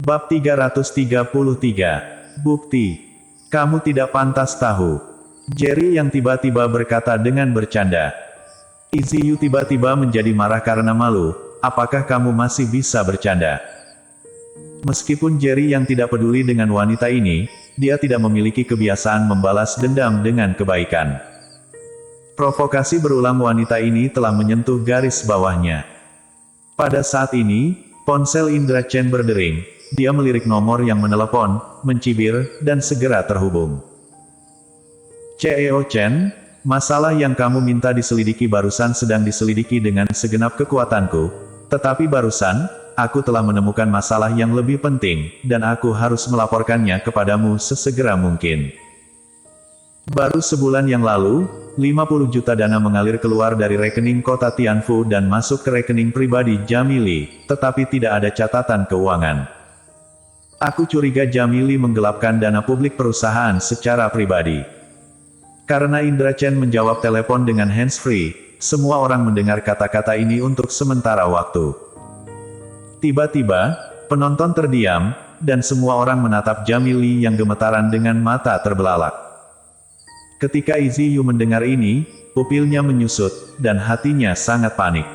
Bab 333. Bukti. Kamu tidak pantas tahu. Jerry yang tiba-tiba berkata dengan bercanda. Iziyu tiba-tiba menjadi marah karena malu. Apakah kamu masih bisa bercanda? Meskipun Jerry yang tidak peduli dengan wanita ini, dia tidak memiliki kebiasaan membalas dendam dengan kebaikan. Provokasi berulang wanita ini telah menyentuh garis bawahnya. Pada saat ini, ponsel Indra Chen berdering. Dia melirik nomor yang menelepon, mencibir, dan segera terhubung. CEO Chen, masalah yang kamu minta diselidiki barusan sedang diselidiki dengan segenap kekuatanku. Tetapi barusan, aku telah menemukan masalah yang lebih penting, dan aku harus melaporkannya kepadamu sesegera mungkin. Baru sebulan yang lalu, 50 juta dana mengalir keluar dari rekening kota Tianfu dan masuk ke rekening pribadi Jamili, tetapi tidak ada catatan keuangan. Aku curiga Jamili menggelapkan dana publik perusahaan secara pribadi. Karena Indra Chen menjawab telepon dengan hands-free, semua orang mendengar kata-kata ini untuk sementara waktu. Tiba-tiba, penonton terdiam, dan semua orang menatap Jamili yang gemetaran dengan mata terbelalak. Ketika Iziyu mendengar ini, pupilnya menyusut, dan hatinya sangat panik.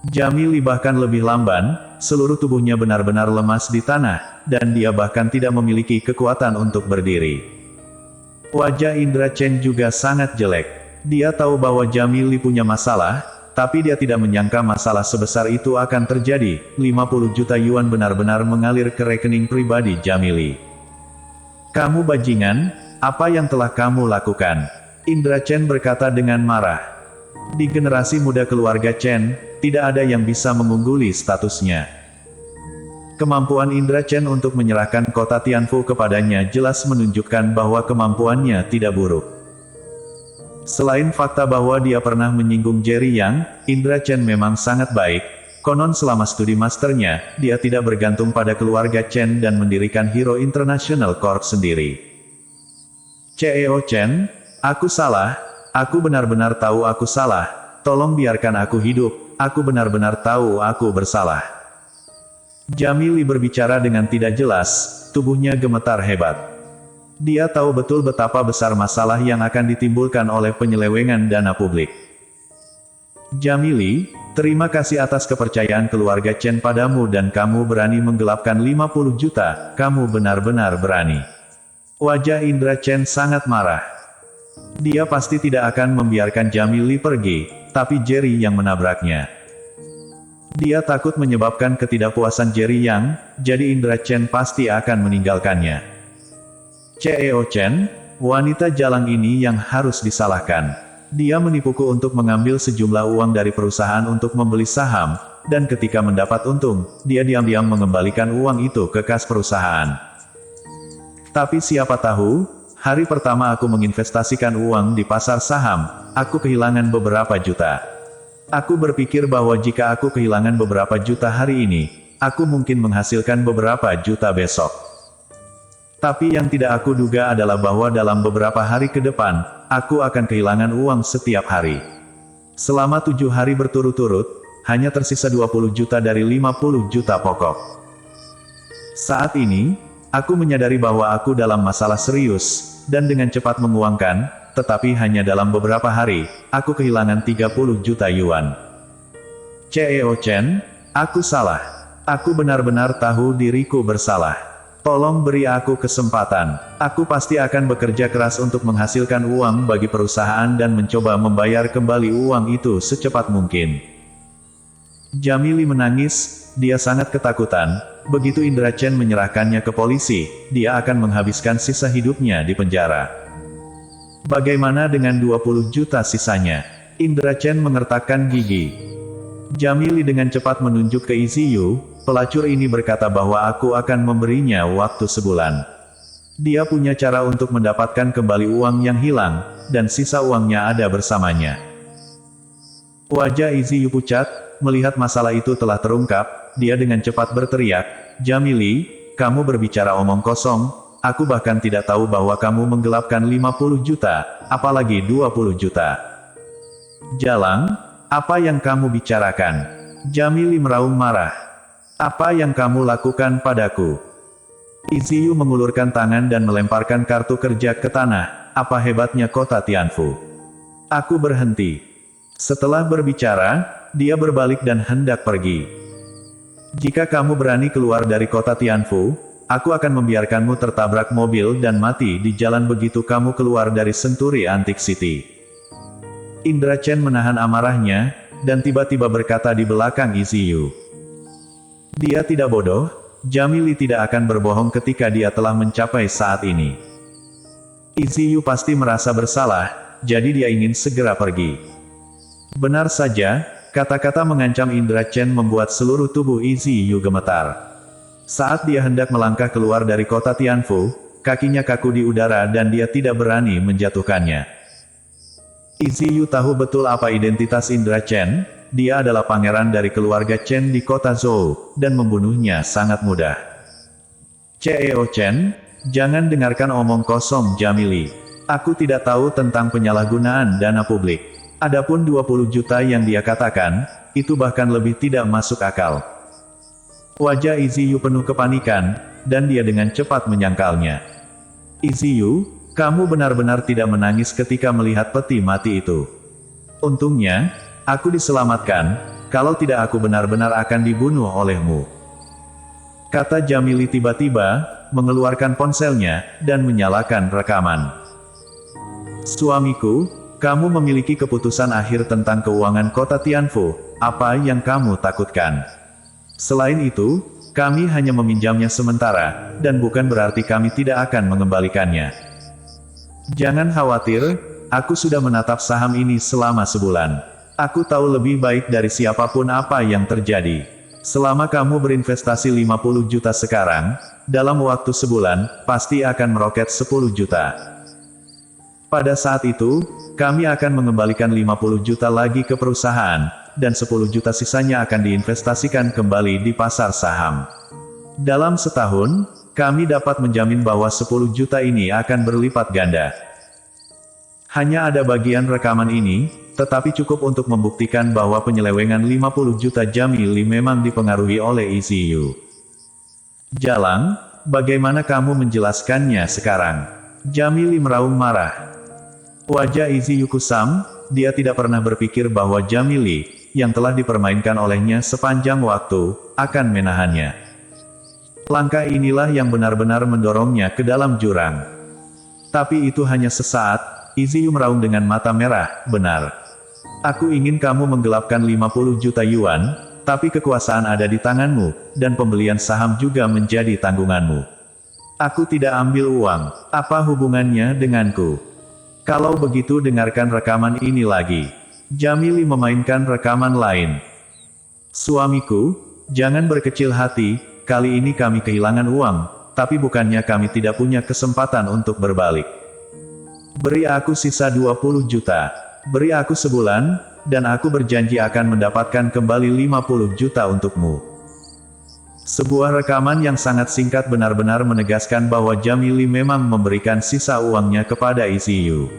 Jamili bahkan lebih lamban, seluruh tubuhnya benar-benar lemas di tanah, dan dia bahkan tidak memiliki kekuatan untuk berdiri. Wajah Indra Chen juga sangat jelek. Dia tahu bahwa Jamili punya masalah, tapi dia tidak menyangka masalah sebesar itu akan terjadi. 50 juta yuan benar-benar mengalir ke rekening pribadi Jamili. Kamu bajingan, apa yang telah kamu lakukan? Indra Chen berkata dengan marah. Di generasi muda keluarga Chen, tidak ada yang bisa mengungguli statusnya. Kemampuan Indra Chen untuk menyerahkan kota Tianfu kepadanya jelas menunjukkan bahwa kemampuannya tidak buruk. Selain fakta bahwa dia pernah menyinggung Jerry Yang, Indra Chen memang sangat baik. Konon selama studi masternya, dia tidak bergantung pada keluarga Chen dan mendirikan Hero International Corp sendiri. CEO Chen, aku salah. Aku benar-benar tahu aku salah. Tolong biarkan aku hidup. Aku benar-benar tahu aku bersalah. Jamili berbicara dengan tidak jelas, tubuhnya gemetar hebat. Dia tahu betul betapa besar masalah yang akan ditimbulkan oleh penyelewengan dana publik. Jamili, terima kasih atas kepercayaan keluarga Chen padamu dan kamu berani menggelapkan 50 juta, kamu benar-benar berani. Wajah Indra Chen sangat marah. Dia pasti tidak akan membiarkan Jamili pergi, tapi Jerry yang menabraknya. Dia takut menyebabkan ketidakpuasan Jerry Yang, jadi Indra Chen pasti akan meninggalkannya. CEO Chen, wanita jalang ini yang harus disalahkan. Dia menipuku untuk mengambil sejumlah uang dari perusahaan untuk membeli saham, dan ketika mendapat untung, dia diam-diam mengembalikan uang itu ke kas perusahaan. Tapi siapa tahu, hari pertama aku menginvestasikan uang di pasar saham, aku kehilangan beberapa juta. Aku berpikir bahwa jika aku kehilangan beberapa juta hari ini, aku mungkin menghasilkan beberapa juta besok. Tapi yang tidak aku duga adalah bahwa dalam beberapa hari ke depan, aku akan kehilangan uang setiap hari. Selama 7 hari berturut-turut, hanya tersisa 20 juta dari 50 juta pokok. Saat ini, aku menyadari bahwa aku dalam masalah serius, dan dengan cepat menguangkan, tetapi hanya dalam beberapa hari, aku kehilangan 30 juta yuan. CEO Chen, aku salah. Aku benar-benar tahu diriku bersalah. Tolong beri aku kesempatan. Aku pasti akan bekerja keras untuk menghasilkan uang bagi perusahaan dan mencoba membayar kembali uang itu secepat mungkin. Jamili menangis, dia sangat ketakutan. Begitu Indra Chen menyerahkannya ke polisi, dia akan menghabiskan sisa hidupnya di penjara. Bagaimana dengan 20 juta sisanya? Indra Chen mengertakkan gigi. Jamili dengan cepat menunjuk ke Iziyu, pelacur ini berkata bahwa aku akan memberinya waktu sebulan. Dia punya cara untuk mendapatkan kembali uang yang hilang, dan sisa uangnya ada bersamanya. Wajah Iziyu pucat, melihat masalah itu telah terungkap. Dia dengan cepat berteriak, Jamili, kamu berbicara omong kosong, aku bahkan tidak tahu bahwa kamu menggelapkan 50 juta, apalagi 20 juta. Jalang, apa yang kamu bicarakan? Jamili meraung marah. Apa yang kamu lakukan padaku? Iziyu mengulurkan tangan dan melemparkan kartu kerja ke tanah. Apa hebatnya kota Tianfu? Aku berhenti. Setelah berbicara, dia berbalik dan hendak pergi. Jika kamu berani keluar dari kota Tianfu, aku akan membiarkanmu tertabrak mobil dan mati di jalan begitu kamu keluar dari Century Antique City. Indra Chen menahan amarahnya, dan tiba-tiba berkata di belakang Iziyu. Dia tidak bodoh, Jamili tidak akan berbohong ketika dia telah mencapai saat ini. Iziyu pasti merasa bersalah, jadi dia ingin segera pergi. Benar saja, kata-kata mengancam Indra Chen membuat seluruh tubuh Iziyu gemetar. Saat dia hendak melangkah keluar dari kota Tianfu, kakinya kaku di udara dan dia tidak berani menjatuhkannya. Iziyu tahu betul apa identitas Indra Chen. Dia adalah pangeran dari keluarga Chen di kota Zhou, dan membunuhnya sangat mudah. Ceo Chen, jangan dengarkan omong kosong Jamili. Aku tidak tahu tentang penyalahgunaan dana publik. Adapun 20 juta yang dia katakan, itu bahkan lebih tidak masuk akal. Wajah Iziyu penuh kepanikan, dan dia dengan cepat menyangkalnya. Iziyu, kamu benar-benar tidak menangis ketika melihat peti mati itu. Untungnya, aku diselamatkan, kalau tidak aku benar-benar akan dibunuh olehmu. Kata Jamili tiba-tiba, mengeluarkan ponselnya, dan menyalakan rekaman. Suamiku, kamu memiliki keputusan akhir tentang keuangan kota Tianfu, apa yang kamu takutkan? Selain itu, kami hanya meminjamnya sementara, dan bukan berarti kami tidak akan mengembalikannya. Jangan khawatir, aku sudah menatap saham ini selama sebulan. Aku tahu lebih baik dari siapapun apa yang terjadi. Selama kamu berinvestasi 50 juta sekarang, dalam waktu sebulan, pasti akan meroket 10 juta. Pada saat itu, kami akan mengembalikan 50 juta lagi ke perusahaan, dan 10 juta sisanya akan diinvestasikan kembali di pasar saham. Dalam setahun, kami dapat menjamin bahwa 10 juta ini akan berlipat ganda. Hanya ada bagian rekaman ini, tetapi cukup untuk membuktikan bahwa penyelewengan 50 juta Jamili memang dipengaruhi oleh Iziyu. Jalang, bagaimana kamu menjelaskannya sekarang? Jamili meraung marah. Wajah Iziyu kusam, dia tidak pernah berpikir bahwa Jamili, yang telah dipermainkan olehnya sepanjang waktu, akan menahannya. Langkah inilah yang benar-benar mendorongnya ke dalam jurang. Tapi itu hanya sesaat, Iziyu meraung dengan mata merah, benar. Aku ingin kamu menggelapkan 50 juta yuan, tapi kekuasaan ada di tanganmu, dan pembelian saham juga menjadi tanggunganmu. Aku tidak ambil uang, apa hubungannya denganku? Kalau begitu dengarkan rekaman ini lagi. Jamili memainkan rekaman lain. Suamiku, jangan berkecil hati, kali ini kami kehilangan uang, tapi bukannya kami tidak punya kesempatan untuk berbalik. Beri aku sisa 20 juta. Beri aku sebulan, dan aku berjanji akan mendapatkan kembali 50 juta untukmu. Sebuah rekaman yang sangat singkat benar-benar menegaskan bahwa Jamili memang memberikan sisa uangnya kepada Iziyu.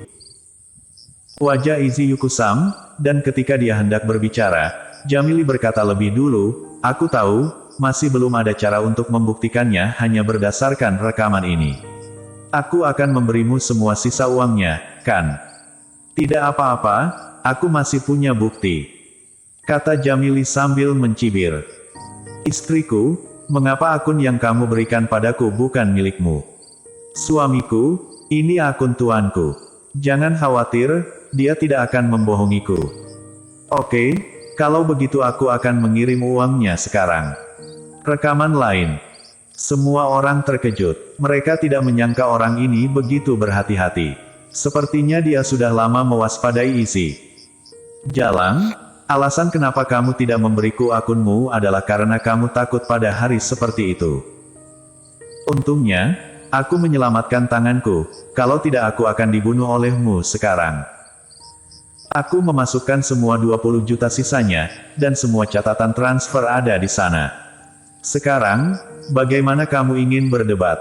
Wajah Iziyu kusam, dan ketika dia hendak berbicara, Jamili berkata lebih dulu, aku tahu, masih belum ada cara untuk membuktikannya hanya berdasarkan rekaman ini. Aku akan memberimu semua sisa uangnya, kan? Tidak apa-apa, aku masih punya bukti. Kata Jamili sambil mencibir. Istriku, mengapa akun yang kamu berikan padaku bukan milikmu? Suamiku, ini akun tuanku. Jangan khawatir, dia tidak akan membohongiku. Oke, kalau begitu aku akan mengirim uangnya sekarang. Rekaman lain. Semua orang terkejut. Mereka tidak menyangka orang ini begitu berhati-hati. Sepertinya dia sudah lama mewaspadai isi. Jalang, alasan kenapa kamu tidak memberiku akunmu adalah karena kamu takut pada hari seperti itu. Untungnya, aku menyelamatkan tanganku, kalau tidak aku akan dibunuh olehmu sekarang. Aku memasukkan semua 20 juta sisanya, dan semua catatan transfer ada di sana. Sekarang, bagaimana kamu ingin berdebat?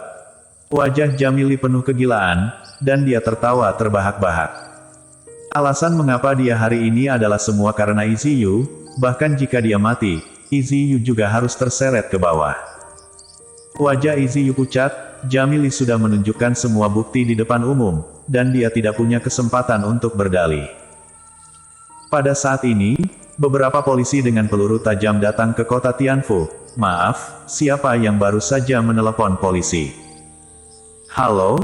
Wajah Jamili penuh kegilaan, dan dia tertawa terbahak-bahak. Alasan mengapa dia hari ini adalah semua karena Iziyu, bahkan jika dia mati, Iziyu juga harus terseret ke bawah. Wajah Iziyu pucat, Jamili sudah menunjukkan semua bukti di depan umum, dan dia tidak punya kesempatan untuk berdalih. Pada saat ini, beberapa polisi dengan peluru tajam datang ke kota Tianfu. Maaf, siapa yang baru saja menelepon polisi? Halo,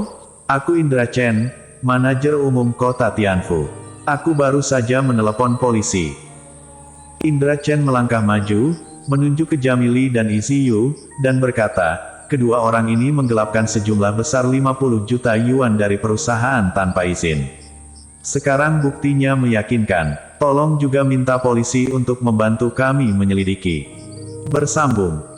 aku Indra Chen, manajer umum kota Tianfu. Aku baru saja menelepon polisi. Indra Chen melangkah maju, menunjuk ke Jamili dan Iziyu, dan berkata, kedua orang ini menggelapkan sejumlah besar 50 juta yuan dari perusahaan tanpa izin. Sekarang buktinya meyakinkan. Tolong juga minta polisi untuk membantu kami menyelidiki. Bersambung.